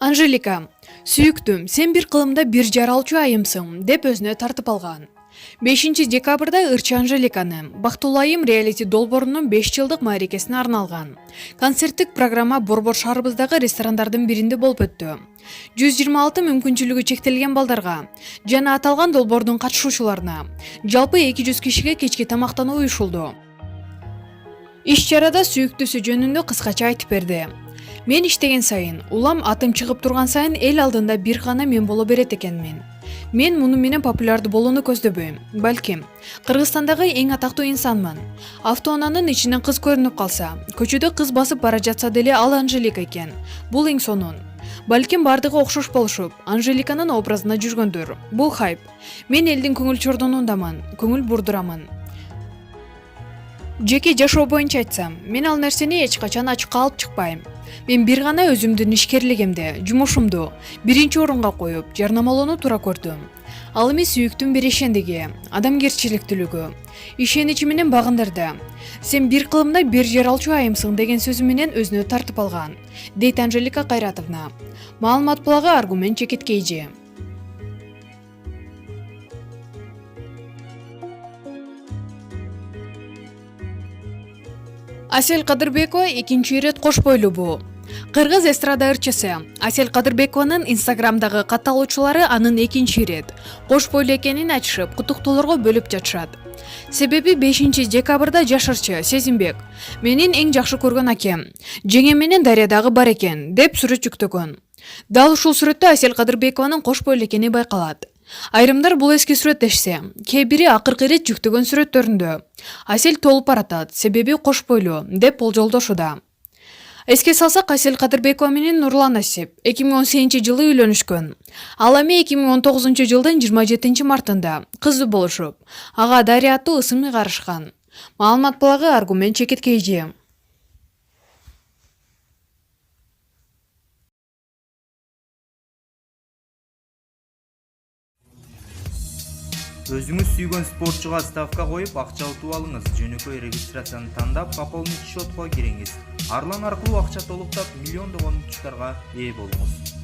Анжелика, сүйүктүм, сен бир кылымда бир жаралчу айымсың, деп өзүнө тартып алган. 5 декабрда ырчы Анжеликаны Бактылуу айым реалити долбоорунун 5 жылдык мааракесине арналган. Концерттик программа Борбор шаарыбыздагы ресторандардын биринде болуп өттү. 126 мүмкүнчүлүгү чектелген балдарга жана аталган долбоордун катышуучуларына жалпы 200 кишиге кечки тамактануу уюшулду. Иш-чарада сүйүктүүсү жөнүндө кыскача айтып берди. Мен иштеген сайын, улам атым чыгып турган сайын эл алдында бир гана мен боло берет экенмин. Мен муну менен популярдуу болууну көздөбөйм. Балким, Кыргызстандагы эң атактуу инсанмын. Автоунаанын ичинен кыз көрүнүп калса, көчөдө кыз басып бара жатса деле ал Анжелика экен. Бул эң сонун. Балким бардыгы окшош болушуп, Анжеликанын образына жүргөндүр. Бул хайп. Мен элдин көңүл чордонундамын, көңүл бурдурамын. Жеке жашоо боюнча айтсам, мен ал нерсени эч качан ачыкка алып чыкпайм. Мен бир гана өзүмдүн ишкерлигимди, жумушумду биринчи орунга коюп, жарнамалоону туура көрдүм. Ал эми сүйүктүн бир ишендиги, адамгерчиликтүүлүгү, ишеничи менен багындырды. Сен бир кылымда бир жаралчу айымсың деген сөзү менен өзүнө тартып алган, дейт Анжелика Кайратовна. Маалымат булагы Аргумент Чекиткейжи. Асел Кадырбекова экинчи ирет кош бойлуу. Кыргыз эстрада ырчысы Асел Кадырбекованын инстаграмдагы катталуучулары анын экинчи ирет кош бойлуу экенин айтышып, куттуктоолорго бөлүп жатышат. Себеби 5 декабрда жаш ырчы Сезимбек менин эң жакшы көргөн акем, жеңем менен дарыядагы бар экен, деп сүрөт жүктөгөн. Дал ушул сүрөттө Асел Кадырбекованын кош бойлуу экени байкалат. Айрымдар бул эски сүрөт дешсе, кээ бири акыркы ирет жүктөгөн сүрөттөрүндө Асел толуп баратат, себеби кош бойлуу, деп болжолдошууда. Эске салсак, Асел Кадырбекова менен Нурлан Асип 2018-жылы үйлөнүшкөн. Ал эми 2019-жылдын 27 мартында кызы болушуп, ага Дария аттуу ысым ыйгарышкан. Маалымат булагы Аргумент Чекиткейжи. Өзүңүз сүйгөн спортчуга ставка коюп, акча утуп алыңыз. Жөнөкөй регистрацияны тандап, пополнить счетко кириңиз. Арлан аркылуу акча толуктап, миллиондогон мунчтарга ээ болуңуз.